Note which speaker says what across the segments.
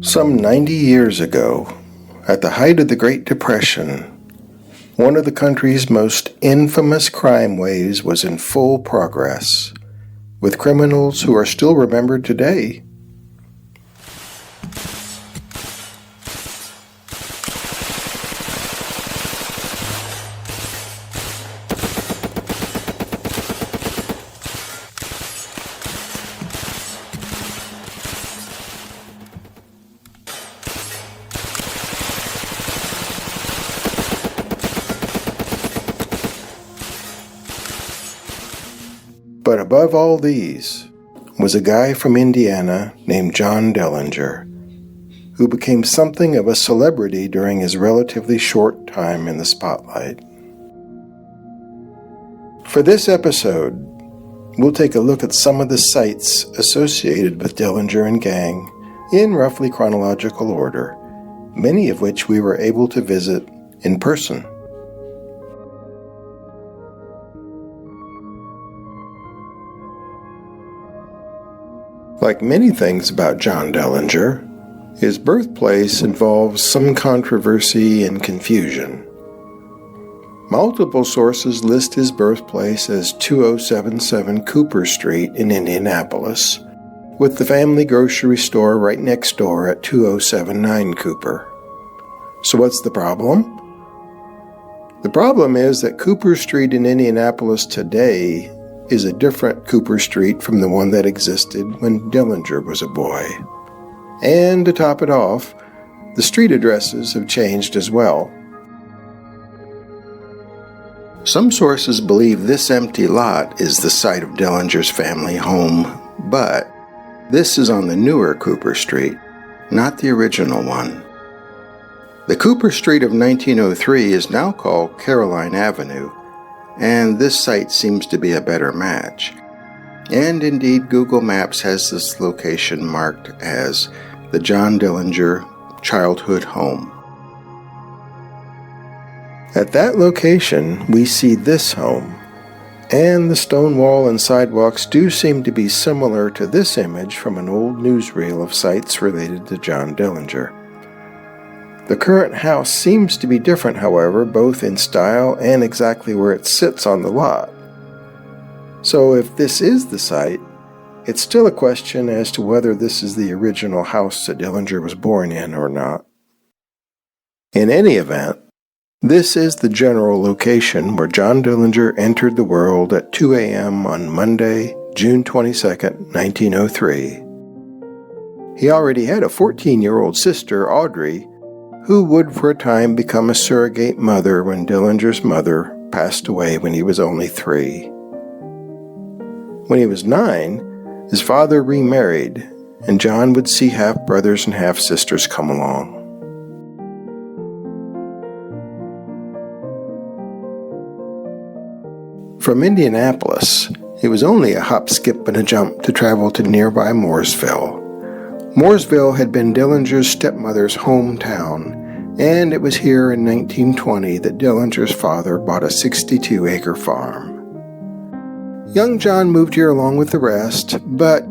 Speaker 1: Some 90 years ago, at the height of the Great Depression, one of the country's most infamous crime waves was in full progress, with criminals who are still remembered today. But above all these was a guy from Indiana named John Dillinger, who became something of a celebrity during his relatively short time in the spotlight. For this episode, we'll take a look at some of the sites associated with Dillinger and gang in roughly chronological order, many of which we were able to visit in person. Like many things about John Dillinger, his birthplace involves some controversy and confusion. Multiple sources list his birthplace as 2077 Cooper Street in Indianapolis, with the family grocery store right next door at 2079 Cooper. So what's the problem? The problem is that Cooper Street in Indianapolis today is a different Cooper Street from the one that existed when Dillinger was a boy. And to top it off, the street addresses have changed as well. Some sources believe this empty lot is the site of Dillinger's family home, but this is on the newer Cooper Street, not the original one. The Cooper Street of 1903 is now called Caroline Avenue, and this site seems to be a better match. And indeed, Google Maps has this location marked as the John Dillinger childhood home. At that location, we see this home, and the stone wall and sidewalks do seem to be similar to this image from an old newsreel of sites related to John Dillinger. The current house seems to be different, however, both in style and exactly where it sits on the lot. So if this is the site, it's still a question as to whether this is the original house that Dillinger was born in or not. In any event, this is the general location where John Dillinger entered the world at 2 a.m. on Monday, June 22, 1903. He already had a 14-year-old sister, Audrey, who would for a time become a surrogate mother when Dillinger's mother passed away when he was only 3. When he was 9, his father remarried, and John would see half-brothers and half-sisters come along. From Indianapolis, it was only a hop, skip, and a jump to travel to nearby Mooresville. Mooresville had been Dillinger's stepmother's hometown, and it was here in 1920 that Dillinger's father bought a 62-acre farm. Young John moved here along with the rest, but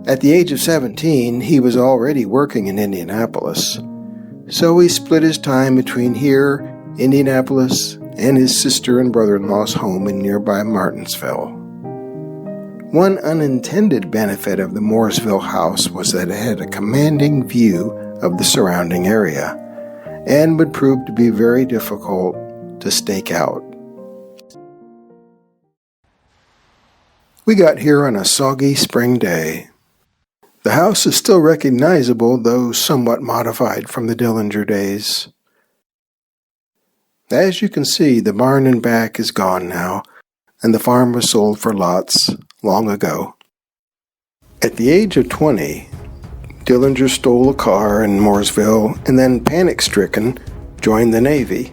Speaker 1: at the age of 17, he was already working in Indianapolis. So he split his time between here, Indianapolis, and his sister and brother-in-law's home in nearby Martinsville. One unintended benefit of the Mooresville house was that it had a commanding view of the surrounding area, and would prove to be very difficult to stake out. We got here on a soggy spring day. The house is still recognizable, though somewhat modified from the Dillinger days. As you can see, the barn and back is gone now, and the farm was sold for lots long ago. At the age of 20, Dillinger stole a car in Mooresville and then, panic-stricken, joined the Navy.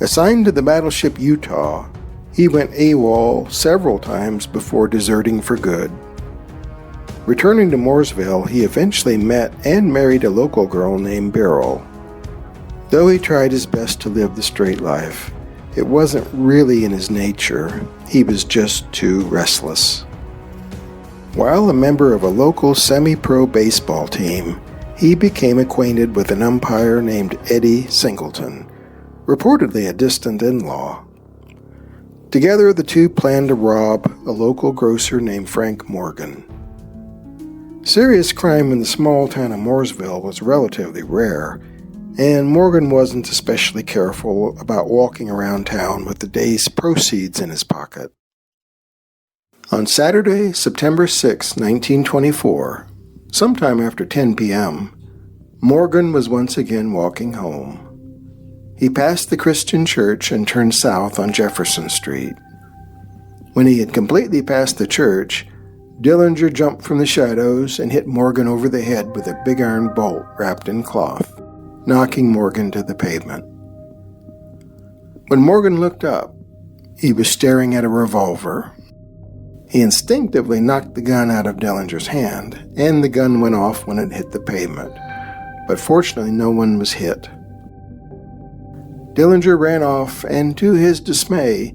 Speaker 1: Assigned to the battleship Utah, he went AWOL several times before deserting for good. Returning to Mooresville, he eventually met and married a local girl named Beryl. Though he tried his best to live the straight life, it wasn't really in his nature. He was just too restless. While a member of a local semi-pro baseball team, he became acquainted with an umpire named Eddie Singleton, reportedly a distant in-law. Together, the two planned to rob a local grocer named Frank Morgan. Serious crime in the small town of Mooresville was relatively rare, and Morgan wasn't especially careful about walking around town with the day's proceeds in his pocket. On Saturday, September 6, 1924, sometime after 10 p.m., Morgan was once again walking home. He passed the Christian church and turned south on Jefferson Street. When he had completely passed the church, Dillinger jumped from the shadows and hit Morgan over the head with a big iron bolt wrapped in cloth, knocking Morgan to the pavement. When Morgan looked up, he was staring at a revolver. He instinctively knocked the gun out of Dillinger's hand, and the gun went off when it hit the pavement, but fortunately no one was hit. Dillinger ran off and, to his dismay,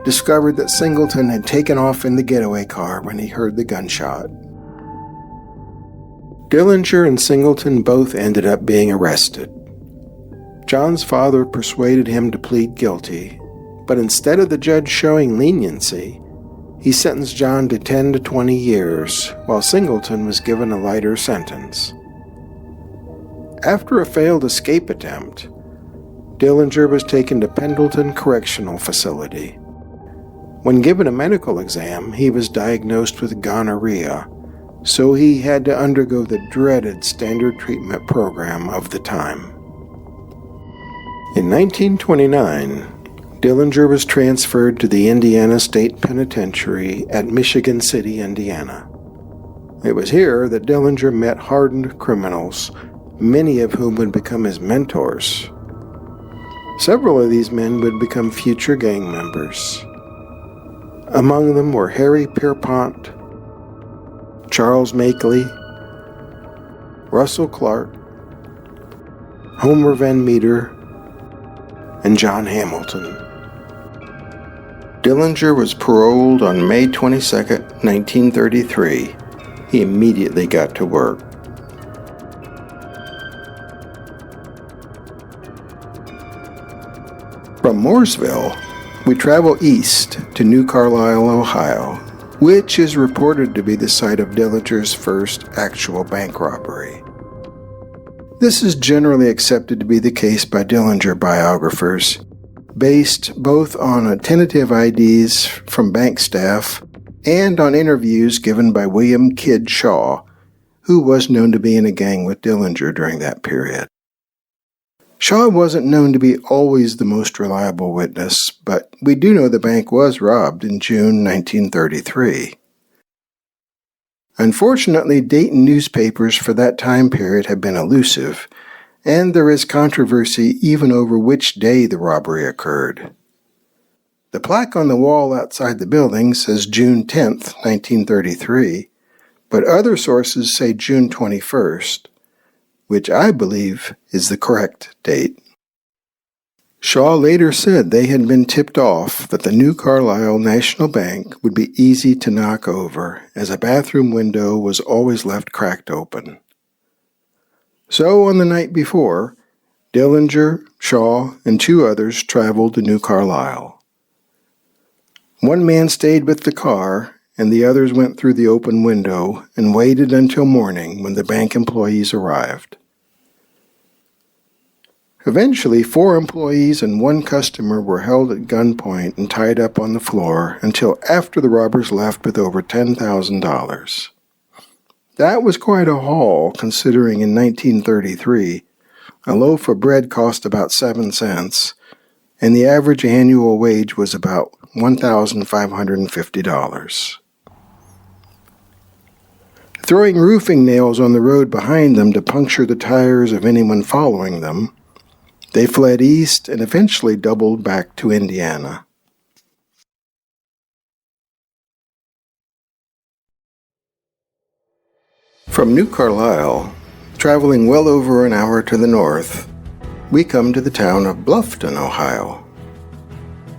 Speaker 1: discovered that Singleton had taken off in the getaway car when he heard the gunshot. Dillinger and Singleton both ended up being arrested. John's father persuaded him to plead guilty, but instead of the judge showing leniency, he sentenced John to 10 to 20 years, while Singleton was given a lighter sentence. After a failed escape attempt, Dillinger was taken to Pendleton Correctional Facility. When given a medical exam, he was diagnosed with gonorrhea, so he had to undergo the dreaded standard treatment program of the time. In 1929, Dillinger was transferred to the Indiana State Penitentiary at Michigan City, Indiana. It was here that Dillinger met hardened criminals, many of whom would become his mentors. Several of these men would become future gang members. Among them were Harry Pierpont, Charles Makeley, Russell Clark, Homer Van Meter, and John Hamilton. Dillinger was paroled on May 22, 1933. He immediately got to work. From Mooresville, we travel east to New Carlisle, Ohio, which is reported to be the site of Dillinger's first actual bank robbery. This is generally accepted to be the case by Dillinger biographers, based both on tentative IDs from bank staff and on interviews given by William Kid Shaw, who was known to be in a gang with Dillinger during that period. Shaw wasn't known to be always the most reliable witness, but we do know the bank was robbed in June 1933. Unfortunately, Dayton newspapers for that time period have been elusive, and there is controversy even over which day the robbery occurred. The plaque on the wall outside the building says June 10, 1933, but other sources say June 21st. Which I believe is the correct date. Shaw later said they had been tipped off that the New Carlisle National Bank would be easy to knock over, as a bathroom window was always left cracked open. So on the night before, Dillinger, Shaw, and two others traveled to New Carlisle. One man stayed with the car, and the others went through the open window and waited until morning when the bank employees arrived. Eventually, 4 employees and 1 customer were held at gunpoint and tied up on the floor until after the robbers left with over $10,000. That was quite a haul, considering in 1933, a loaf of bread cost about 7 cents, and the average annual wage was about $1,550. Throwing roofing nails on the road behind them to puncture the tires of anyone following them, they fled east and eventually doubled back to Indiana. From New Carlisle, traveling well over an hour to the north, we come to the town of Bluffton, Ohio.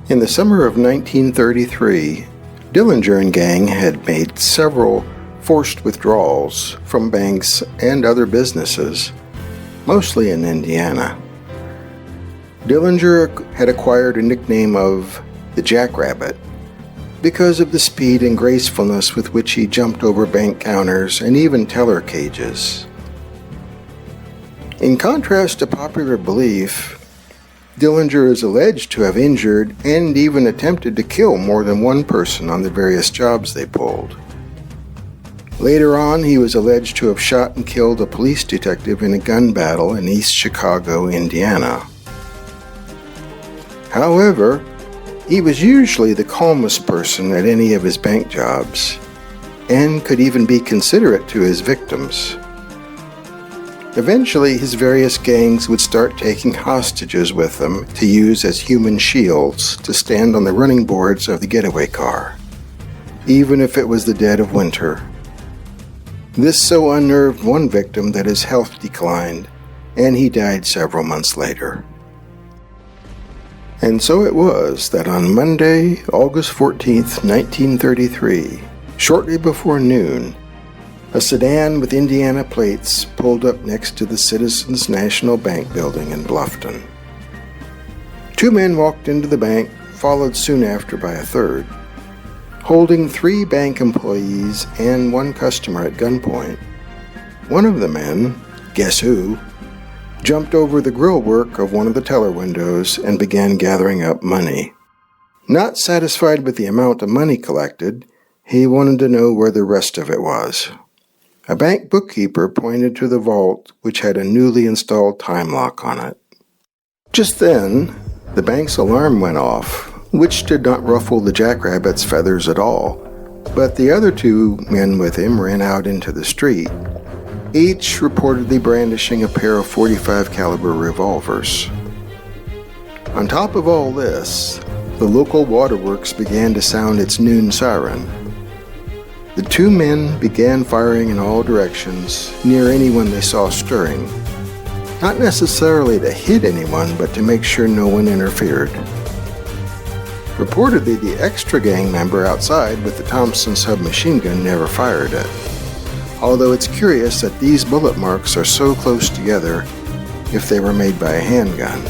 Speaker 1: In the summer of 1933, Dillinger and gang had made several forced withdrawals from banks and other businesses, mostly in Indiana. Dillinger had acquired a nickname of the Jackrabbit because of the speed and gracefulness with which he jumped over bank counters and even teller cages. In contrast to popular belief, Dillinger is alleged to have injured and even attempted to kill more than one person on the various jobs they pulled. Later on, he was alleged to have shot and killed a police detective in a gun battle in East Chicago, Indiana. However, he was usually the calmest person at any of his bank jobs, and could even be considerate to his victims. Eventually, his various gangs would start taking hostages with them to use as human shields to stand on the running boards of the getaway car, even if it was the dead of winter. This so unnerved one victim that his health declined, and he died several months later. And so it was that on Monday, August 14th, 1933, shortly before noon, a sedan with Indiana plates pulled up next to the Citizens National Bank building in Bluffton. Two men walked into the bank, followed soon after by a third, holding 3 bank employees and 1 customer at gunpoint. One of the men, guess who, jumped over the grillwork of one of the teller windows and began gathering up money. Not satisfied with the amount of money collected, he wanted to know where the rest of it was. A bank bookkeeper pointed to the vault, which had a newly installed time lock on it. Just then, the bank's alarm went off, which did not ruffle the jackrabbit's feathers at all, but the other 2 men with him ran out into the street, each reportedly brandishing a pair of .45 caliber revolvers. On top of all this, the local waterworks began to sound its noon siren. The 2 men began firing in all directions, near anyone they saw stirring, not necessarily to hit anyone, but to make sure no one interfered. Reportedly, the extra gang member outside with the Thompson submachine gun never fired it, although it's curious that these bullet marks are so close together if they were made by a handgun.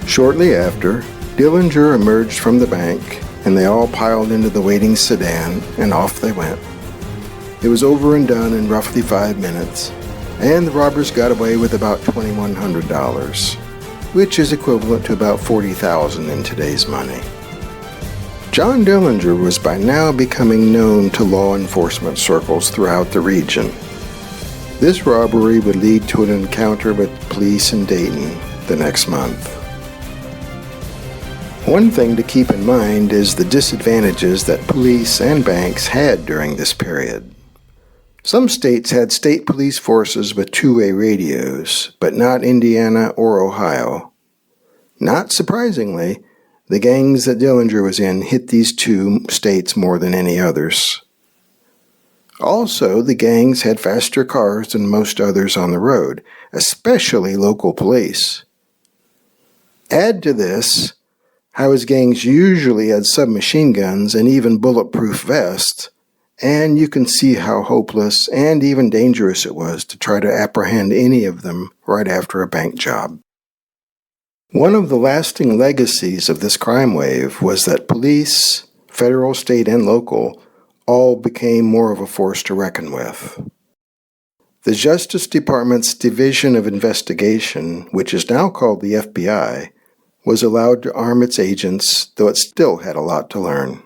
Speaker 1: Shortly after, Dillinger emerged from the bank, and they all piled into the waiting sedan, and off they went. It was over and done in roughly 5 minutes, and the robbers got away with about $2,100, which is equivalent to about $40,000 in today's money. John Dillinger was by now becoming known to law enforcement circles throughout the region. This robbery would lead to an encounter with police in Dayton the next month. One thing to keep in mind is the disadvantages that police and banks had during this period. Some states had state police forces with two-way radios, but not Indiana or Ohio. Not surprisingly, the gangs that Dillinger was in hit these 2 states more than any others. Also, the gangs had faster cars than most others on the road, especially local police. Add to this how his gangs usually had submachine guns and even bulletproof vests, and you can see how hopeless and even dangerous it was to try to apprehend any of them right after a bank job. One of the lasting legacies of this crime wave was that police, federal, state, and local, all became more of a force to reckon with. The Justice Department's Division of Investigation, which is now called the FBI, was allowed to arm its agents, though it still had a lot to learn.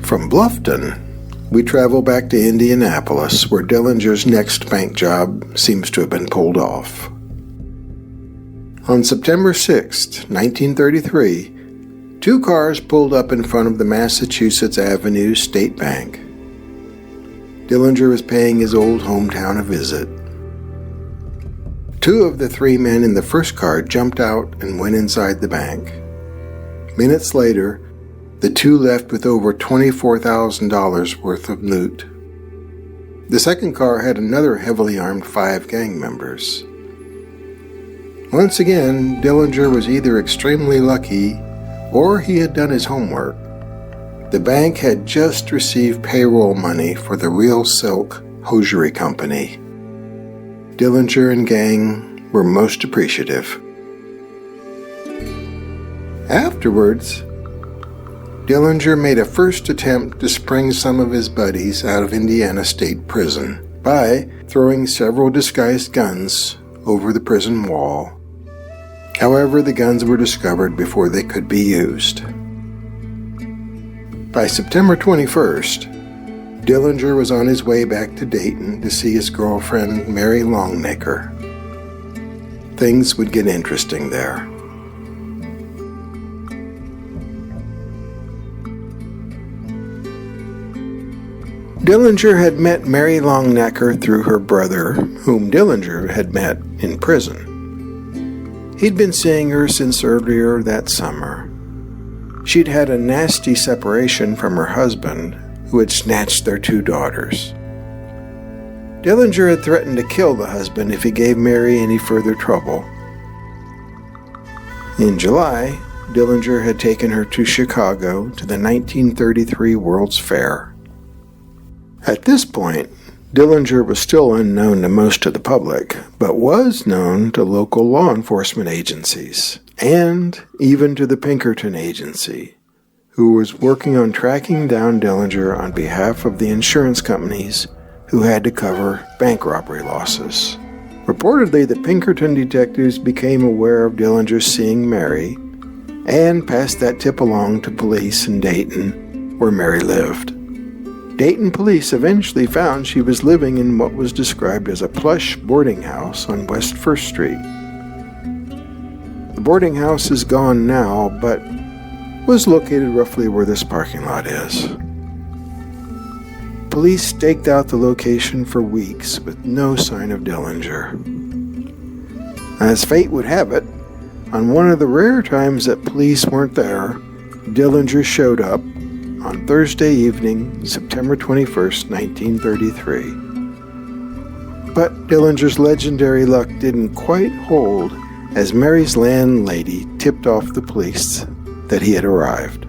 Speaker 1: From Bluffton, we travel back to Indianapolis, where Dillinger's next bank job seems to have been pulled off. On September 6, 1933, 2 cars pulled up in front of the Massachusetts Avenue State Bank. Dillinger was paying his old hometown a visit. 2 of the 3 men in the first car jumped out and went inside the bank. Minutes later, the 2 left with over $24,000 worth of loot. The second car had another heavily armed 5 gang members. Once again, Dillinger was either extremely lucky or he had done his homework. The bank had just received payroll money for the Real Silk Hosiery Company. Dillinger and gang were most appreciative. Afterwards, Dillinger made a first attempt to spring some of his buddies out of Indiana State Prison by throwing several disguised guns over the prison wall. However, the guns were discovered before they could be used. By September 21st, Dillinger was on his way back to Dayton to see his girlfriend, Mary Longnecker. Things would get interesting there. Dillinger had met Mary Longnecker through her brother, whom Dillinger had met in prison. He'd been seeing her since earlier that summer. She'd had a nasty separation from her husband, who had snatched their 2 daughters. Dillinger had threatened to kill the husband if he gave Mary any further trouble. In July, Dillinger had taken her to Chicago to the 1933 World's Fair. At this point, Dillinger was still unknown to most of the public, but was known to local law enforcement agencies, and even to the Pinkerton Agency, who was working on tracking down Dillinger on behalf of the insurance companies who had to cover bank robbery losses. Reportedly, the Pinkerton detectives became aware of Dillinger seeing Mary and passed that tip along to police in Dayton, where Mary lived. Dayton police eventually found she was living in what was described as a plush boarding house on West 1st Street. The boarding house is gone now, but was located roughly where this parking lot is. Police staked out the location for weeks with no sign of Dillinger. As fate would have it, on one of the rare times that police weren't there, Dillinger showed up on Thursday evening, September 21st, 1933. But Dillinger's legendary luck didn't quite hold as Mary's landlady tipped off the police that he had arrived.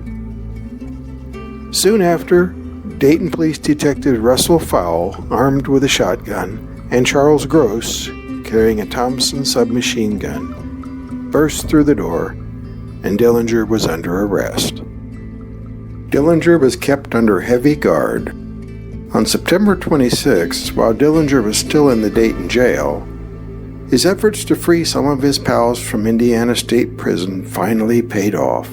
Speaker 1: Soon after, Dayton Police Detective Russell Fowle, armed with a shotgun, and Charles Gross, carrying a Thompson submachine gun, burst through the door, and Dillinger was under arrest. Dillinger was kept under heavy guard. On September 26th, while Dillinger was still in the Dayton jail, his efforts to free some of his pals from Indiana State Prison finally paid off.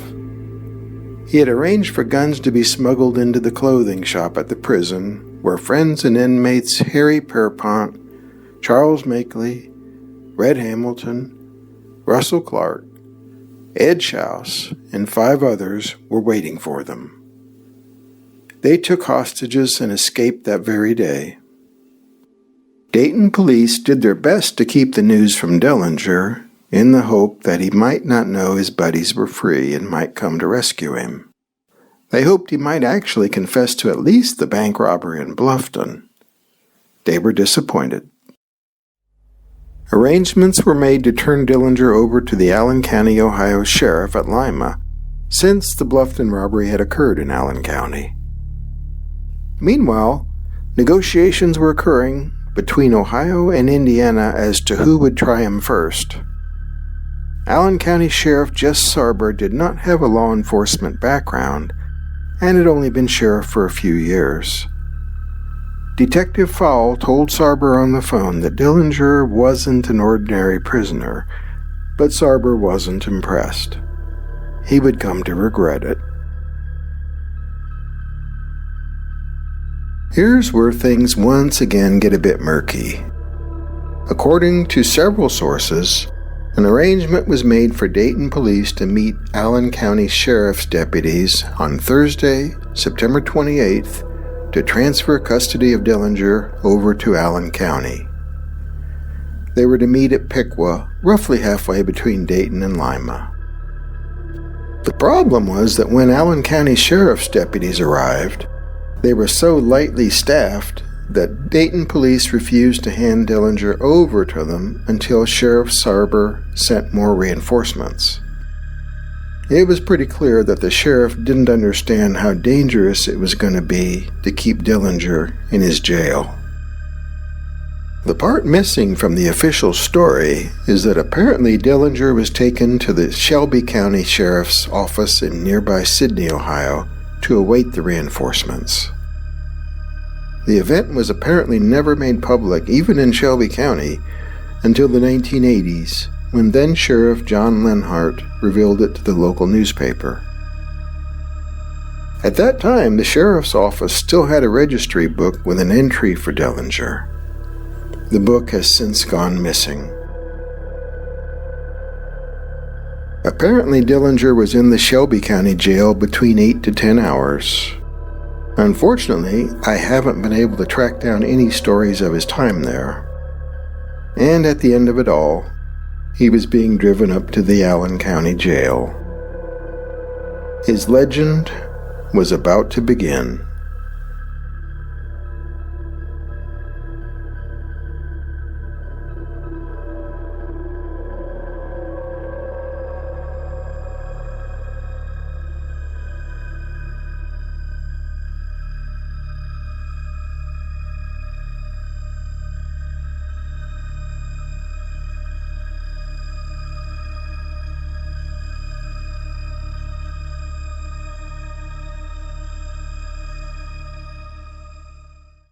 Speaker 1: He had arranged for guns to be smuggled into the clothing shop at the prison, where friends and inmates Harry Pierpont, Charles Makeley, Red Hamilton, Russell Clark, Ed Schaus, and 5 others were waiting for them. They took hostages and escaped that very day. Dayton police did their best to keep the news from Dillinger, in the hope that he might not know his buddies were free and might come to rescue him. They hoped he might actually confess to at least the bank robbery in Bluffton. They were disappointed. Arrangements were made to turn Dillinger over to the Allen County, Ohio Sheriff at Lima, since the Bluffton robbery had occurred in Allen County. Meanwhile, negotiations were occurring between Ohio and Indiana as to who would try him first. Allen County Sheriff Jess Sarber did not have a law enforcement background and had only been sheriff for a few years. Detective Fowle told Sarber on the phone that Dillinger wasn't an ordinary prisoner, but Sarber wasn't impressed. He would come to regret it. Here's where things once again get a bit murky. According to several sources, an arrangement was made for Dayton police to meet Allen County Sheriff's deputies on Thursday, September 28th, to transfer custody of Dillinger over to Allen County. They were to meet at Piqua, roughly halfway between Dayton and Lima. The problem was that when Allen County Sheriff's deputies arrived, they were so lightly staffed that Dayton police refused to hand Dillinger over to them until Sheriff Sarber sent more reinforcements. It was pretty clear that the sheriff didn't understand how dangerous it was going to be to keep Dillinger in his jail. The part missing from the official story is that apparently Dillinger was taken to the Shelby County Sheriff's office in nearby Sidney, Ohio, to await the reinforcements. The event was apparently never made public, even in Shelby County, until the 1980s, when then-Sheriff John Lenhart revealed it to the local newspaper. At that time, the sheriff's office still had a registry book with an entry for Dillinger. The book has since gone missing. Apparently, Dillinger was in the Shelby County Jail between 8 to 10 hours. Unfortunately, I haven't been able to track down any stories of his time there. And at the end of it all, he was being driven up to the Allen County Jail. His legend was about to begin.